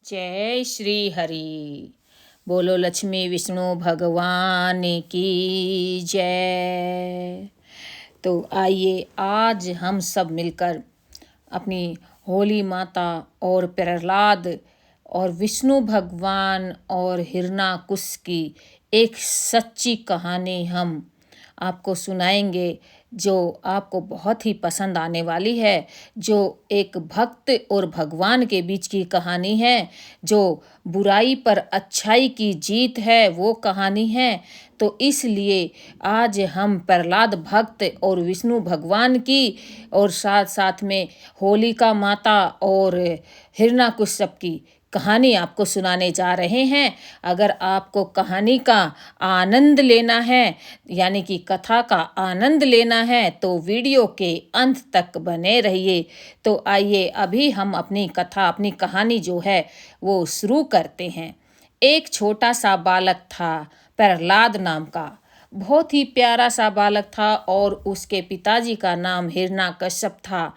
जय श्री हरि। बोलो लक्ष्मी विष्णु भगवान की जय। तो आइए आज हम सब मिलकर अपनी होली माता और प्रहलाद और विष्णु भगवान और हिरणाकुश की एक सच्ची कहानी हम आपको सुनाएंगे, जो आपको बहुत ही पसंद आने वाली है। जो एक भक्त और भगवान के बीच की कहानी है, जो बुराई पर अच्छाई की जीत है, वो कहानी है। तो इसलिए आज हम प्रहलाद भक्त और विष्णु भगवान की और साथ साथ में होलिका माता और हिरणाकश्यप की कहानी आपको सुनाने जा रहे हैं। अगर आपको कहानी का आनंद लेना है, यानी कि कथा का आनंद लेना है, तो वीडियो के अंत तक बने रहिए। तो आइए अभी हम अपनी कथा, अपनी कहानी जो है वो शुरू करते हैं। एक छोटा सा बालक था, प्रहलाद नाम का। बहुत ही प्यारा सा बालक था और उसके पिताजी का नाम हिरणाकश्यप था।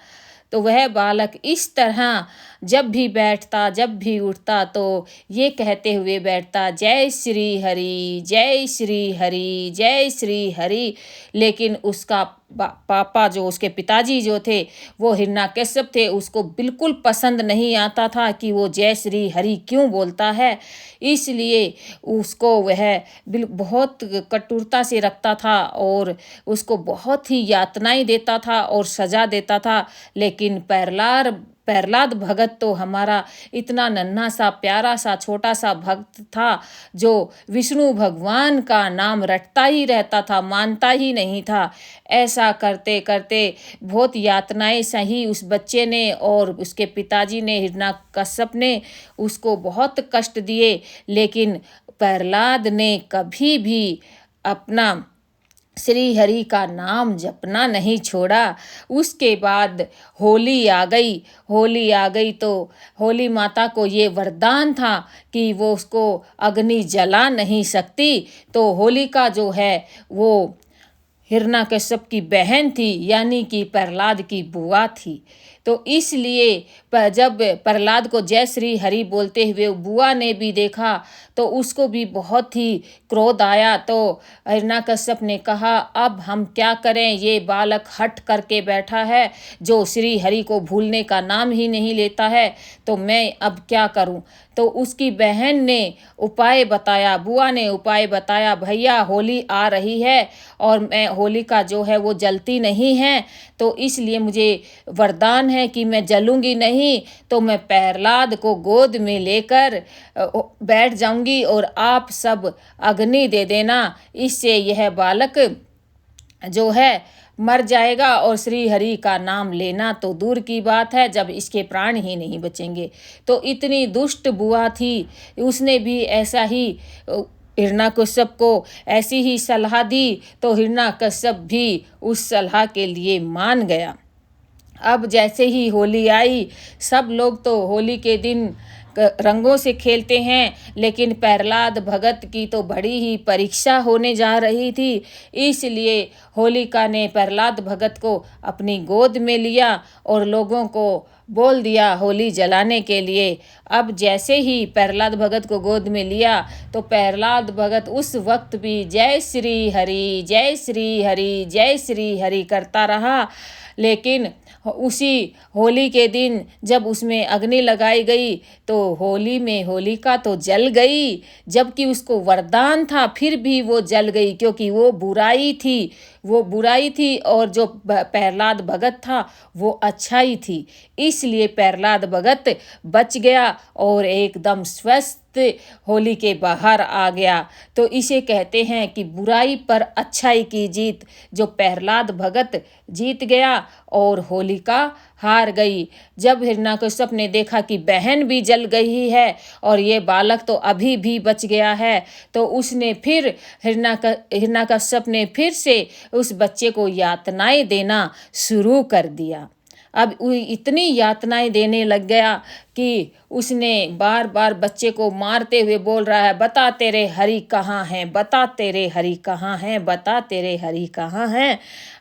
तो वह बालक इस तरह जब भी बैठता, जब भी उठता, तो ये कहते हुए बैठता, जय श्री हरि, जय श्री हरि, जय श्री हरि। लेकिन उसका पापा, जो उसके पिताजी जो थे, वो हिरणाकश्यप थे, उसको बिल्कुल पसंद नहीं आता था कि वो जय श्री हरि क्यों बोलता है। इसलिए उसको वह बहुत कठोरता से रखता था और उसको बहुत ही यातनाएं देता था और सजा देता था। लेकिन प्रहलाद भगत तो हमारा इतना नन्हा सा, प्यारा सा, छोटा सा भक्त था, जो विष्णु भगवान का नाम रटता ही रहता था, मानता ही नहीं था। ऐसा करते करते बहुत यातनाएं सही उस बच्चे ने, और उसके पिताजी ने, हिरणाकश्यप ने उसको बहुत कष्ट दिए। लेकिन प्रहलाद ने कभी भी अपना श्री हरि का नाम जपना नहीं छोड़ा। उसके बाद होली आ गई। होली आ गई तो होली माता को ये वरदान था कि वो उसको अग्नि जला नहीं सकती। तो होलिका जो है वो हिरणाकश्यप की बहन थी, यानी कि प्रहलाद की बुआ थी। तो इसलिए जब प्रहलाद को जय श्री हरि बोलते हुए बुआ ने भी देखा, तो उसको भी बहुत ही क्रोध आया। तो हिरणाकश्यप ने कहा, अब हम क्या करें, ये बालक हट करके बैठा है, जो श्री हरि को भूलने का नाम ही नहीं लेता है, तो मैं अब क्या करूं। तो उसकी बहन ने उपाय बताया, बुआ ने उपाय बताया, भैया होली आ रही है और मैं होलिका जो है वो जलती नहीं है, तो इसलिए मुझे वरदान है कि मैं जलूंगी नहीं, तो मैं प्रहलाद को गोद में लेकर बैठ जाऊंगी और आप सब अग्नि दे देना। इससे यह बालक जो है मर जाएगा और श्री हरि का नाम लेना तो दूर की बात है, जब इसके प्राण ही नहीं बचेंगे। तो इतनी दुष्ट बुआ थी, उसने भी ऐसा ही हिरणाकश्यप को ऐसी ही सलाह दी। तो हिरणाकश्यप भी उस सलाह के लिए मान गया। अब जैसे ही होली आई, सब लोग तो होली के दिन रंगों से खेलते हैं, लेकिन प्रहलाद भगत की तो बड़ी ही परीक्षा होने जा रही थी। इसलिए होलिका ने प्रहलाद भगत को अपनी गोद में लिया और लोगों को बोल दिया होली जलाने के लिए। अब जैसे ही प्रहलाद भगत को गोद में लिया, तो प्रहलाद भगत उस वक्त भी जय श्री हरि, जय श्री हरि, जय श्री हरि करता रहा। लेकिन उसी होली के दिन जब उसमें अग्नि लगाई गई, तो होली में होलिका तो जल गई, जबकि उसको वरदान था, फिर भी वो जल गई, क्योंकि वो बुराई थी। वो बुराई थी और जो प्रहलाद भगत था वो अच्छाई थी। इसलिए प्रहलाद भगत बच गया और एकदम स्वस्थ होली के बाहर आ गया। तो इसे कहते हैं कि बुराई पर अच्छाई की जीत, जो प्रहलाद भगत जीत गया और होलिका हार गई। जब हिरणाकश्यप ने देखा कि बहन भी जल गई है और ये बालक तो अभी भी बच गया है, तो उसने फिर हिरणाकश्यप ने फिर से उस बच्चे को यातनाएं देना शुरू कर दिया। अब इतनी यातनाएं देने लग गया कि उसने बार बार बच्चे को मारते हुए बोल रहा है, बता तेरे हरि कहाँ हैं, बता तेरे हरि कहाँ हैं, बता तेरे हरि कहाँ हैं।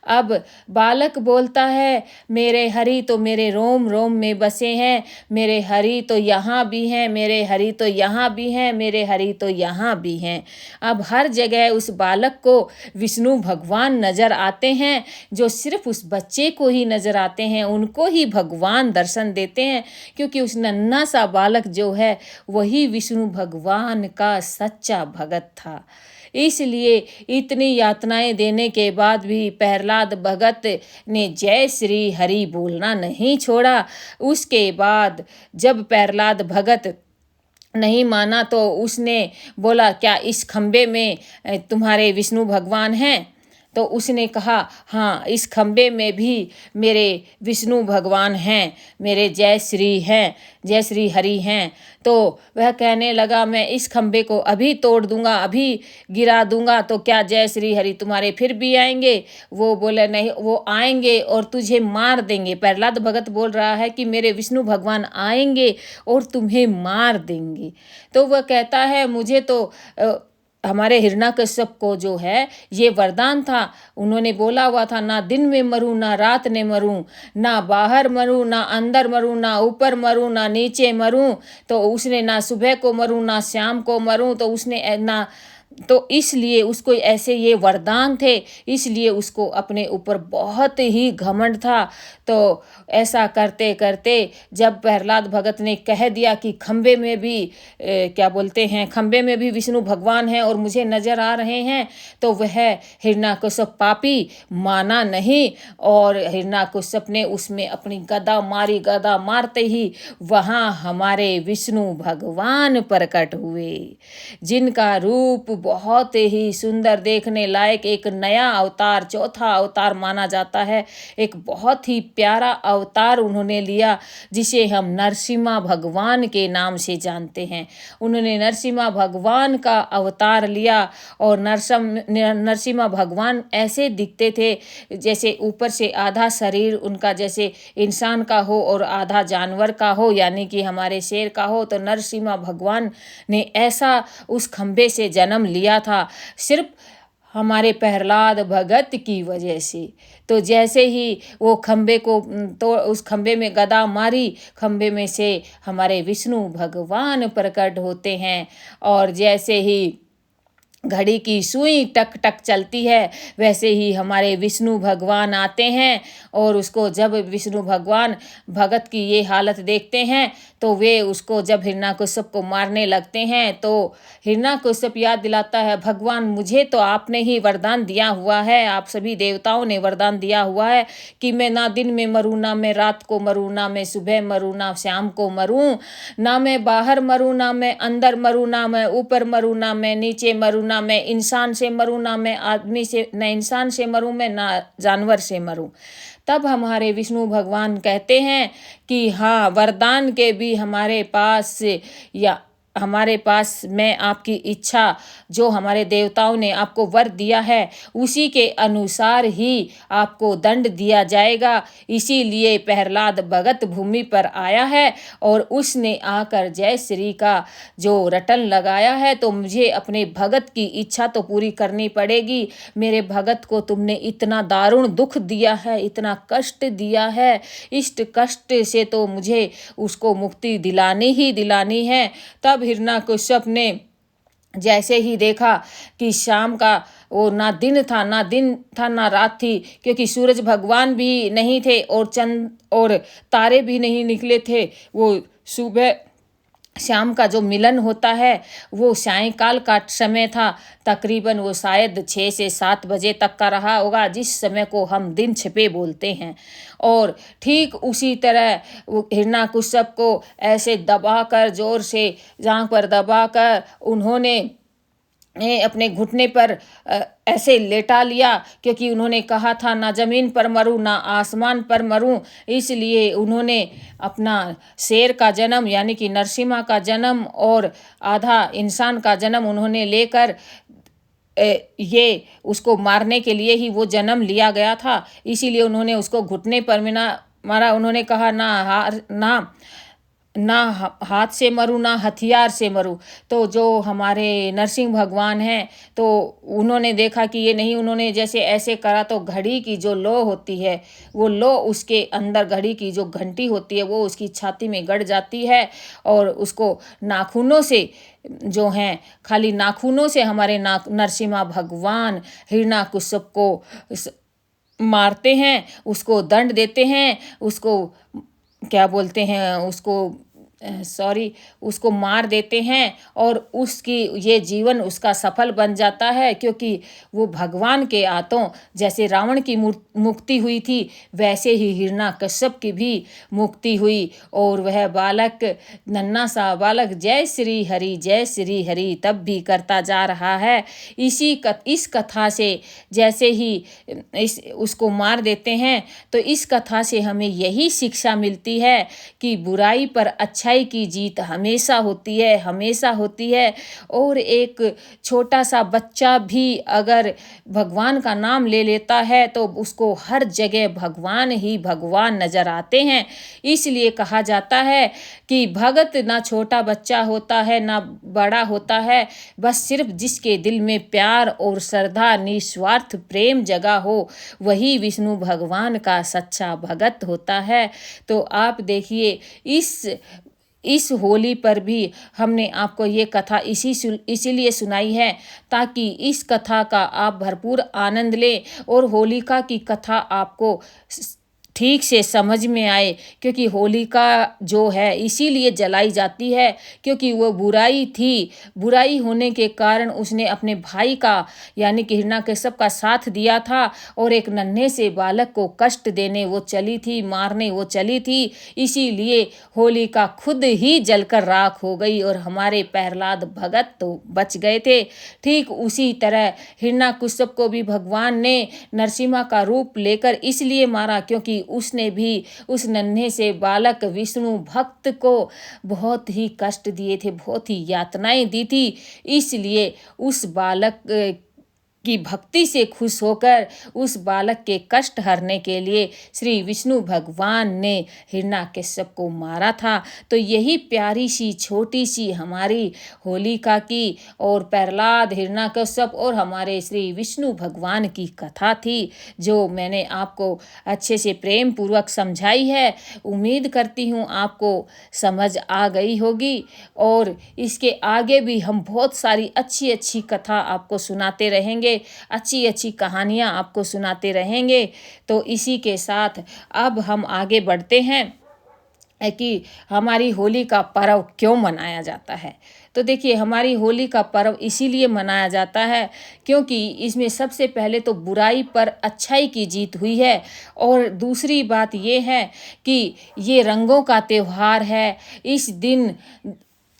अब बालक बोलता है, मेरे हरि तो मेरे रोम रोम में बसे हैं, मेरे हरि तो यहाँ भी हैं, मेरे हरि तो यहाँ भी हैं, मेरे हरि तो यहाँ भी हैं। अब हर जगह उस बालक को विष्णु भगवान नजर आते हैं, जो सिर्फ उस बच्चे को ही नजर आते हैं, उनको ही भगवान दर्शन देते हैं, क्योंकि उस नन्हा सा बालक जो है वही विष्णु भगवान का सच्चा भगत था। इसलिए इतनी यातनाएं देने के बाद भी प्रहलाद भगत ने जय श्री हरि बोलना नहीं छोड़ा। उसके बाद जब प्रहलाद भगत नहीं माना तो उसने बोला, क्या इस खंबे में तुम्हारे विष्णु भगवान हैं? तो उसने कहा, हाँ, इस खंबे में भी मेरे विष्णु भगवान हैं, मेरे जय श्री हैं, जय श्री हरि हैं। तो वह कहने लगा, मैं इस खंबे को अभी तोड़ दूंगा, अभी गिरा दूंगा, तो क्या जय श्री हरि तुम्हारे फिर भी आएंगे? वो बोले, नहीं, वो आएंगे और तुझे मार देंगे। प्रहलाद भगत बोल रहा है कि मेरे विष्णु भगवान आएंगे और तुम्हें मार देंगे। तो वह कहता है, मुझे तो हमारे हिरण्यकश्यप को जो है ये वरदान था, उन्होंने बोला हुआ था, ना दिन में मरूं ना रात में मरूं, ना बाहर मरूं ना अंदर मरूं, ना ऊपर मरूं ना नीचे मरूं। तो उसने ना सुबह को मरूं ना शाम को मरूं, तो उसने ना, तो इसलिए उसको ऐसे ये वरदान थे, इसलिए उसको अपने ऊपर बहुत ही घमंड था। तो ऐसा करते करते जब प्रहलाद भगत ने कह दिया कि खंबे में भी क्या बोलते हैं, खंबे में भी विष्णु भगवान हैं और मुझे नजर आ रहे हैं, तो वह हिरण्यकश्यप पापी माना नहीं, और हिरण्यकश्यप ने उसमें अपनी गदा मारी। गदा मारते ही वहाँ हमारे विष्णु भगवान प्रकट हुए, जिनका रूप बहुत ही सुंदर, देखने लायक, एक नया अवतार, चौथा अवतार माना जाता है। एक बहुत ही प्यारा अवतार उन्होंने लिया, जिसे हम नरसिम्हा भगवान के नाम से जानते हैं। उन्होंने नरसिम्हा भगवान का अवतार लिया, और नरसिम्हा भगवान ऐसे दिखते थे जैसे ऊपर से आधा शरीर उनका जैसे इंसान का हो और आधा जानवर का हो, यानी कि हमारे शेर का हो। तो नरसिम्हा भगवान ने ऐसा उस खंबे से जन्म लिया था, सिर्फ हमारे प्रहलाद भगत की वजह से। तो जैसे ही वो खंबे को तो उस खंबे में गदा मारी, खंबे में से हमारे विष्णु भगवान प्रकट होते हैं, और जैसे ही घड़ी की सुई टक टक चलती है, वैसे ही हमारे विष्णु भगवान आते हैं। और उसको जब विष्णु भगवान भगत की ये हालत देखते हैं, तो वे उसको जब हिरण्यकश्यप को मारने लगते हैं, तो हिरण्यकश्यप याद दिलाता है, भगवान मुझे तो आपने ही वरदान दिया हुआ है, आप सभी देवताओं ने वरदान दिया हुआ है कि मैं ना दिन में मरूं, ना मैं रात को मरूं, ना मैं सुबह मरूं, ना शाम को मरूं, ना मैं बाहर मरूं, ना मैं अंदर मरूं, ना मैं ऊपर मरूं, ना मैं नीचे मरूं, ना मैं इंसान से मरूं, ना मैं आदमी से, ना इंसान से मरूं मैं, ना जानवर से मरूं। तब हमारे विष्णु भगवान कहते हैं कि हाँ, वरदान के भी हमारे पास, या हमारे पास, मैं आपकी इच्छा, जो हमारे देवताओं ने आपको वर दिया है, उसी के अनुसार ही आपको दंड दिया जाएगा। इसीलिए प्रहलाद भगत भूमि पर आया है, और उसने आकर जय श्री का जो रटन लगाया है। तो मुझे अपने भगत की इच्छा तो पूरी करनी पड़ेगी। मेरे भगत को तुमने इतना दारुण दुख दिया है, इतना कष्ट दिया है, इस कष्ट से तो मुझे उसको मुक्ति दिलानी ही दिलानी है। तब हिरण्यकश्यप ने जैसे ही देखा कि शाम का वो ना दिन था ना रात थी, क्योंकि सूरज भगवान भी नहीं थे और चंद और तारे भी नहीं निकले थे। वो सुबह शाम का जो मिलन होता है वो सायंकाल का समय था, तकरीबन वो शायद 6 से 7 बजे तक का रहा होगा, जिस समय को हम दिन छिपे बोलते हैं। और ठीक उसी तरह वो हिरण्यकश्यप को ऐसे दबाकर, जोर से जांघ पर दबाकर उन्होंने अपने घुटने पर ऐसे लेटा लिया, क्योंकि उन्होंने कहा था ना ज़मीन पर मरूं ना आसमान पर मरूं। इसलिए उन्होंने अपना शेर का जन्म, यानी कि नरसिम्हा का जन्म, और आधा इंसान का जन्म उन्होंने लेकर ये उसको मारने के लिए ही वो जन्म लिया गया था। इसीलिए उन्होंने उसको घुटने पर मारा। उन्होंने कहा, ना हार, ना हाथ से मरूँ ना हथियार से मरूँ। तो जो हमारे नरसिंह भगवान हैं तो उन्होंने देखा कि ये नहीं, उन्होंने जैसे ऐसे करा तो घड़ी की जो लौ होती है वो लौ उसके अंदर, घड़ी की जो घंटी होती है वो उसकी छाती में गड़ जाती है और उसको नाखूनों से जो हैं, खाली नाखूनों से हमारे नरसिम्हा भगवान हिरण्याकश्यप को मारते हैं, उसको दंड देते हैं, उसको क्या बोलते हैं उसको उसको मार देते हैं और उसकी ये जीवन उसका सफल बन जाता है, क्योंकि वो भगवान के हाथों जैसे रावण की मुक्ति हुई थी वैसे ही हिरण्याकश्यप की भी मुक्ति हुई। और वह बालक, नन्हा सा बालक जय श्री हरि तब भी करता जा रहा है। इस कथा से जैसे ही उसको मार देते हैं तो इस कथा से हमें यही शिक्षा मिलती है कि बुराई पर अच्छाई की जीत हमेशा होती है। और एक छोटा सा बच्चा भी अगर भगवान का नाम ले लेता है तो उसको हर जगह भगवान ही भगवान नजर आते हैं। इसलिए कहा जाता है कि भगत ना छोटा बच्चा होता है ना बड़ा होता है, बस सिर्फ जिसके दिल में प्यार और श्रद्धा निस्वार्थ प्रेम जगा हो वही विष्णु भगवान का सच्चा भगत होता है। तो आप देखिए इस होली पर भी हमने आपको ये कथा इसीलिए सुनाई है ताकि इस कथा का आप भरपूर आनंद लें और होलिका की कथा आपको ठीक से समझ में आए, क्योंकि होलिका जो है इसीलिए जलाई जाती है क्योंकि वो बुराई थी। बुराई होने के कारण उसने अपने भाई का यानी कि हिरण्याकश्यप का साथ दिया था और एक नन्हे से बालक को कष्ट देने वो चली थी, मारने वो चली थी। इसीलिए होलिका खुद ही जलकर राख हो गई और हमारे प्रहलाद भगत तो बच गए थे। ठीक उसी तरह हिरण्याकश्यप को भी भगवान ने नरसिम्हा का रूप लेकर इसलिए मारा क्योंकि उसने भी उस नन्हे से बालक विष्णु भक्त को बहुत ही कष्ट दिए थे, बहुत ही यातनाएं दी थी। इसलिए उस बालक की भक्ति से खुश होकर उस बालक के कष्ट हरने के लिए श्री विष्णु भगवान ने हिरण्याकश्यप को मारा था। तो यही प्यारी सी छोटी सी हमारी होलिका की और प्रहलाद, हिरण्याकश्यप और हमारे श्री विष्णु भगवान की कथा थी जो मैंने आपको अच्छे से प्रेम पूर्वक समझाई है। उम्मीद करती हूँ आपको समझ आ गई होगी और इसके आगे भी हम बहुत सारी अच्छी अच्छी कथा आपको सुनाते रहेंगे, अच्छी अच्छी कहानियाँ आपको सुनाते रहेंगे। तो इसी के साथ अब हम आगे बढ़ते हैं कि हमारी होली का पर्व क्यों मनाया जाता है। तो देखिए हमारी होली का पर्व इसीलिए मनाया जाता है क्योंकि इसमें सबसे पहले तो बुराई पर अच्छाई की जीत हुई है और दूसरी बात ये है कि ये रंगों का त्योहार है।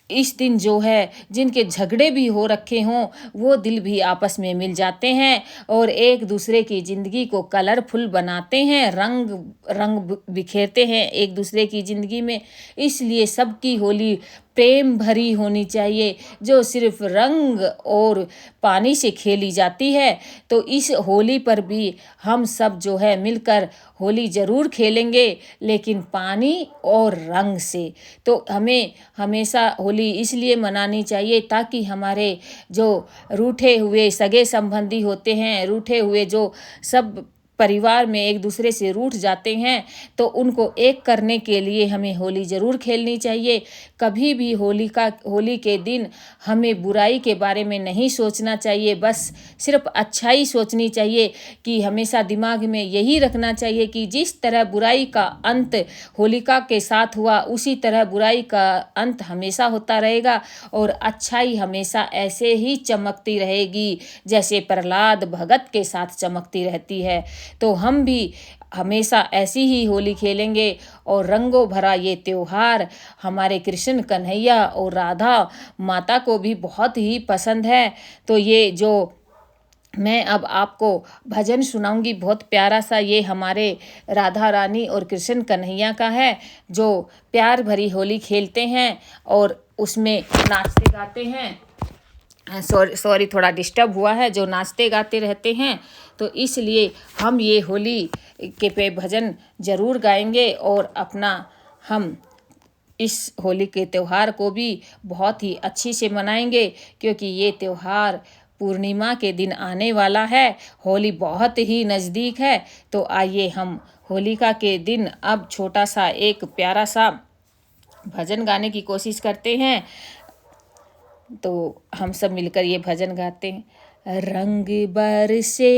इस दिन जो है जिनके झगड़े भी हो रखे हों वो दिल भी आपस में मिल जाते हैं और एक दूसरे की ज़िंदगी को कलरफुल बनाते हैं, रंग बिखेरते हैं एक दूसरे की ज़िंदगी में। इसलिए सबकी होली प्रेम भरी होनी चाहिए जो सिर्फ रंग और पानी से खेली जाती है। तो इस होली पर भी हम सब जो है मिलकर होली ज़रूर खेलेंगे लेकिन पानी और रंग से। तो हमें हमेशा होली इसलिए मनानी चाहिए ताकि हमारे जो रूठे हुए सगे संबंधी होते हैं, रूठे हुए जो सब परिवार में एक दूसरे से रूठ जाते हैं तो उनको एक करने के लिए हमें होली ज़रूर खेलनी चाहिए। कभी भी होली के दिन हमें बुराई के बारे में नहीं सोचना चाहिए, बस सिर्फ अच्छाई सोचनी चाहिए कि हमेशा दिमाग में यही रखना चाहिए कि जिस तरह बुराई का अंत होलिका के साथ हुआ उसी तरह बुराई का अंत हमेशा होता रहेगा और अच्छाई हमेशा ऐसे ही चमकती रहेगी जैसे प्रहलाद भगत के साथ चमकती रहती है। तो हम भी हमेशा ऐसी ही होली खेलेंगे और रंगों भरा ये त्योहार हमारे कृष्ण कन्हैया और राधा माता को भी बहुत ही पसंद है। तो ये जो मैं अब आपको भजन सुनाऊंगी बहुत प्यारा सा, ये हमारे राधा रानी और कृष्ण कन्हैया का है जो प्यार भरी होली खेलते हैं और उसमें नाचते गाते हैं। सॉरी थोड़ा डिस्टर्ब हुआ है, जो नाचते गाते रहते हैं। तो इसलिए हम ये होली के पे भजन ज़रूर गाएंगे और अपना हम इस होली के त्यौहार को भी बहुत ही अच्छी से मनाएंगे, क्योंकि ये त्यौहार पूर्णिमा के दिन आने वाला है। होली बहुत ही नज़दीक है। तो आइए हम होलिका के दिन अब छोटा सा एक प्यारा सा भजन गाने की कोशिश करते हैं। तो हम सब मिलकर ये भजन गाते हैं। रंग बरसे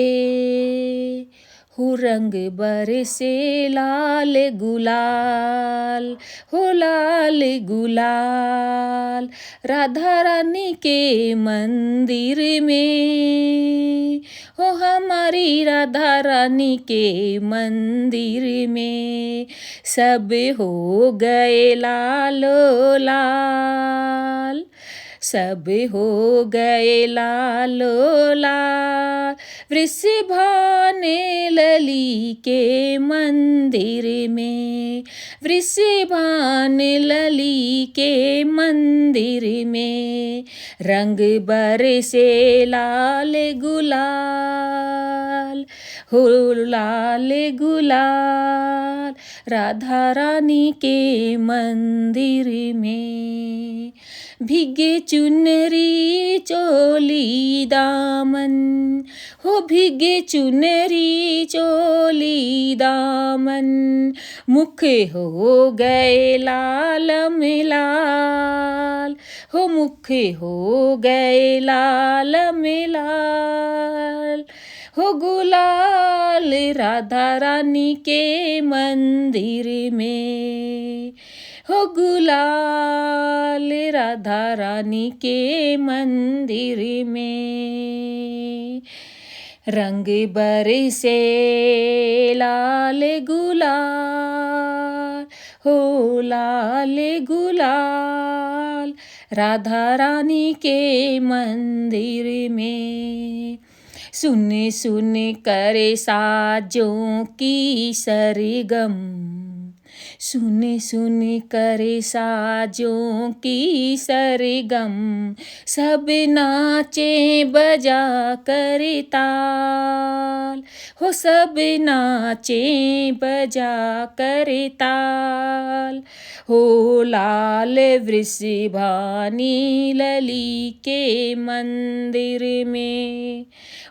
हो रंग बरसे लाल गुलाल, हो लाल गुलाल, राधा रानी के मंदिर में, हो हमारी राधा रानी के मंदिर में, सब हो गए लालो लाल, सब हो गए लालो लाल, वृषभान लली के मंदिर में, वृषभान लली के मंदिर में, रंग बरसे लाल गुलाल, हो लाल गुलाल, राधा रानी के मंदिर में, भीगे चुनरी चोली दामन, हो भीगे चुनरी चोली दामन, मुख हो गए लाल मिलाल, हो मुख हो गए लाल मिलाल, हो गुलाल राधा रानी के मंदिर में, हो गुलाल राधा रानी के मंदिर में, रंग बरसे लाल गुलाल, हो लाल गुलाल, राधा रानी के मंदिर में, सुन सुन करे साजों की सरगम, सुन सुन करे साजों की सरगम, सब नाचे बजा कर ताल, हो सब नाचे बजा कर ताल, हो लाल वृषभानी लली के मंदिर में,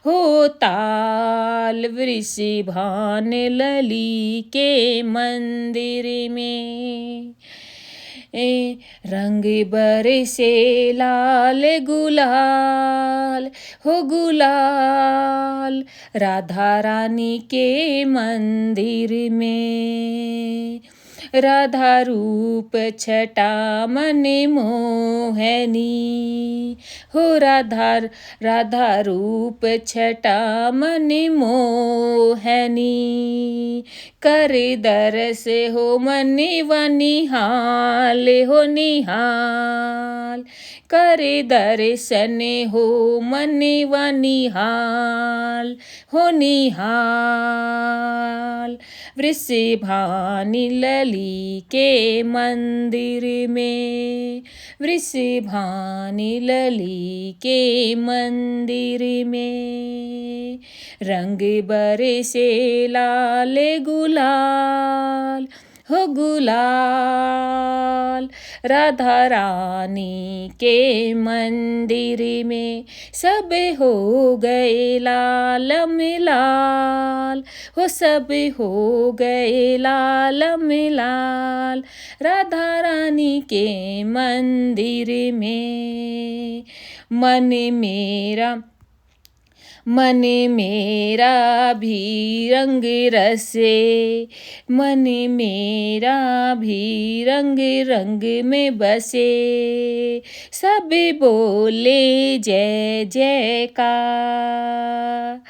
हो ताल वृषभान लली के मंदिर में, रंग बरसे लाल गुलाल, हो गुलाल राधा रानी के मंदिर में, राधा रूप छटा मन मोहनी, हो राधा राधा रूप छटा मन मोहनी, कर दरस हो मन व निहाल, हो निहाल, कर दर्शन हो मन व निहाल, हो निहाल, वृषभानी लली के मंदिर में, वृषभानी लली के मंदिर में, रंग बरसे लाल गुलाल, हो गुलाल राधा रानी के मंदिर में, सब हो गए लाल मिलाल, हो सब हो गए लाल मिलाल, राधा रानी के मंदिर में, मन मेरा भी रंग रसे, मन मेरा भी रंग रंग में बसे, सब बोले जय जयकार,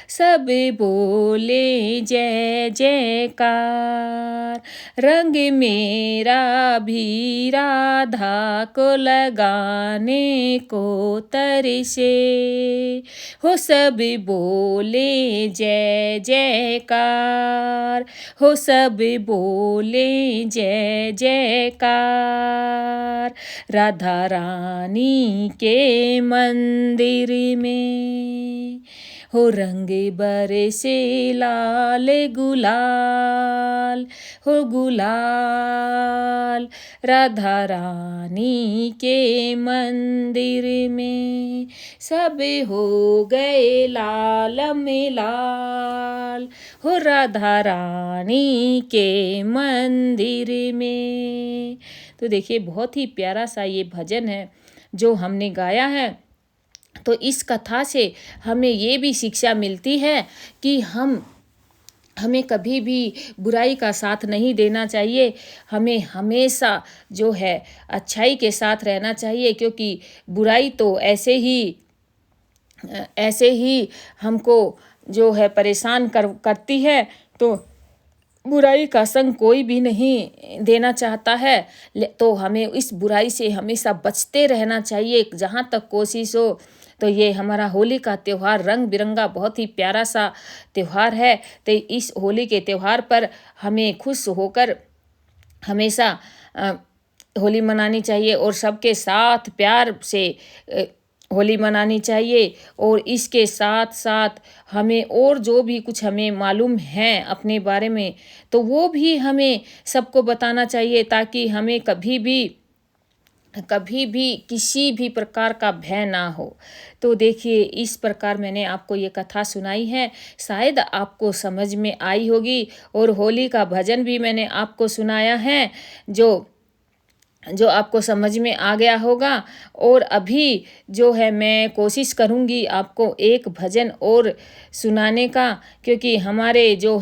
सब बोले जय जयकार, रंग मेरा भी राधा को लगाने को तरसे, हो सब बोले जय जयकार, हो सब बोले जय जयकार, राधा रानी के मंदिर में, हो रंग बरसे लाल गुलाल, हो गुलाल। राधा रानी के मंदिर में सब हो गए लाल में लाल, हो राधा रानी के मंदिर में। तो देखिए बहुत ही प्यारा सा ये भजन है जो हमने गाया है। तो इस कथा से हमें ये भी शिक्षा मिलती है कि हमें कभी भी बुराई का साथ नहीं देना चाहिए। हमें हमेशा जो है अच्छाई के साथ रहना चाहिए, क्योंकि बुराई तो ऐसे ही हमको जो है परेशान करती है। तो बुराई का संग कोई भी नहीं देना चाहता है, तो हमें इस बुराई से हमेशा बचते रहना चाहिए जहाँ तक कोशिश हो। तो ये हमारा होली का त्यौहार रंग बिरंगा बहुत ही प्यारा सा त्यौहार है। तो इस होली के त्यौहार पर हमें खुश होकर हमेशा होली मनानी चाहिए और सबके साथ प्यार से होली मनानी चाहिए। और इसके साथ साथ हमें और जो भी कुछ हमें मालूम है अपने बारे में, तो वो भी हमें सबको बताना चाहिए, ताकि हमें कभी भी किसी भी प्रकार का भय ना हो। तो देखिए इस प्रकार मैंने आपको ये कथा सुनाई है, शायद आपको समझ में आई होगी। और होली का भजन भी मैंने आपको सुनाया है जो आपको समझ में आ गया होगा। और अभी जो है मैं कोशिश करूँगी आपको एक भजन और सुनाने का, क्योंकि हमारे जो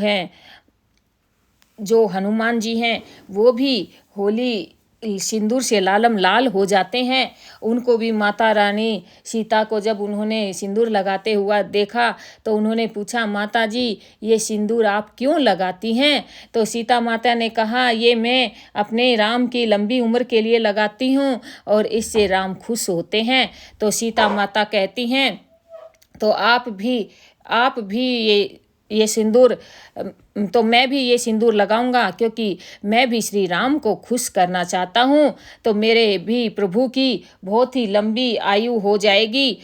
हनुमान जी हैं वो भी होली सिंदूर से लालम लाल हो जाते हैं। उनको भी माता रानी सीता को जब उन्होंने सिंदूर लगाते हुआ देखा तो उन्होंने पूछा, माता जी ये सिंदूर आप क्यों लगाती हैं? तो सीता माता ने कहा, ये मैं अपने राम की लंबी उम्र के लिए लगाती हूँ और इससे राम खुश होते हैं। तो सीता माता कहती हैं, तो आप भी ये सिंदूर, तो मैं भी ये सिंदूर लगाऊंगा, क्योंकि मैं भी श्री राम को खुश करना चाहता हूँ। तो मेरे भी प्रभु की बहुत ही लंबी आयु हो जाएगी।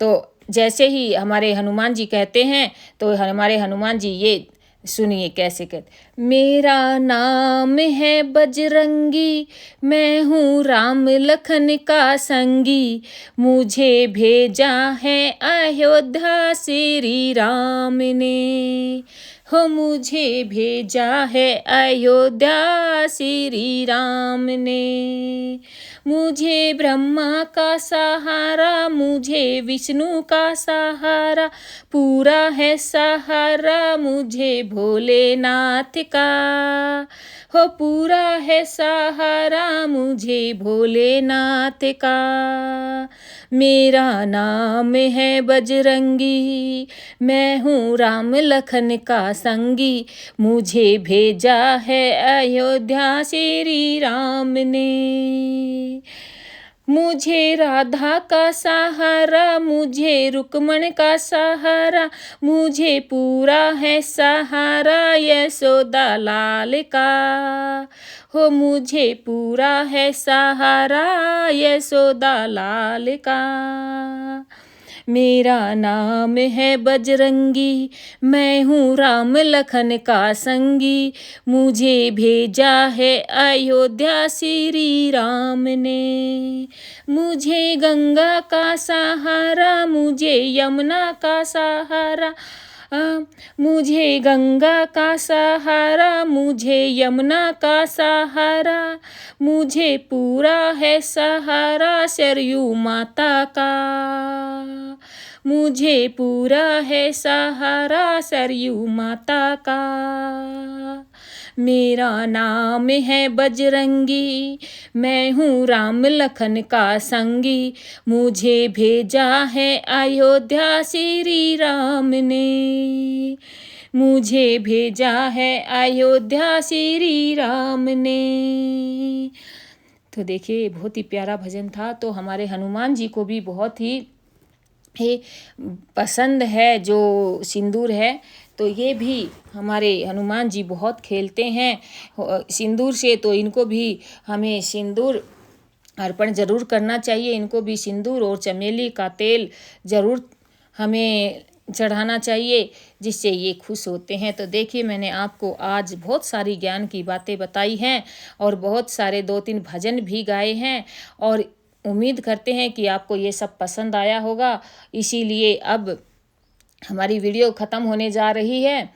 तो जैसे ही हमारे हनुमान जी कहते हैं, तो हमारे हनुमान जी ये सुनिए कैसे कहते, मेरा नाम है बजरंगी, मैं हूँ राम लखन का संगी, मुझे भेजा है अयोध्या श्री राम ने, हो मुझे भेजा है अयोध्या श्री राम ने। मुझे ब्रह्मा का सहारा, मुझे विष्णु का सहारा, पूरा है सहारा मुझे भोलेनाथ का, हो पूरा है सहारा मुझे भोलेनाथ का। मेरा नाम है बजरंगी, मैं हूँ राम लखन का संगी, मुझे भेजा है अयोध्या श्री राम ने। मुझे राधा का सहारा, मुझे रुक्मण का सहारा, मुझे पूरा है सहारा यशोदा लाल का, हो मुझे पूरा है सहारा यशोदा लाल का। मेरा नाम है बजरंगी, मैं हूँ राम लखन का संगी, मुझे भेजा है अयोध्या श्री राम ने। मुझे गंगा का सहारा, मुझे यमुना का सहारा, मुझे गंगा का सहारा, मुझे यमुना का सहारा, मुझे पूरा है सहारा सरयू माता का, मुझे पूरा है सहारा सरयू माता का। मेरा नाम है बजरंगी, मैं हूँ राम लखन का संगी, मुझे भेजा है अयोध्या श्री राम ने, मुझे भेजा है अयोध्या श्री राम ने। तो देखिए बहुत ही प्यारा भजन था। तो हमारे हनुमान जी को भी बहुत ही पसंद है जो सिंदूर है, तो ये भी हमारे हनुमान जी बहुत खेलते हैं सिंदूर से। तो इनको भी हमें सिंदूर अर्पण ज़रूर करना चाहिए, इनको भी सिंदूर और चमेली का तेल ज़रूर हमें चढ़ाना चाहिए, जिससे ये खुश होते हैं। तो देखिए, मैंने आपको आज बहुत सारी ज्ञान की बातें बताई हैं और बहुत सारे 2-3 भजन भी गाए हैं, और उम्मीद करते हैं कि आपको ये सब पसंद आया होगा। इसीलिए अब हमारी वीडियो ख़त्म होने जा रही है।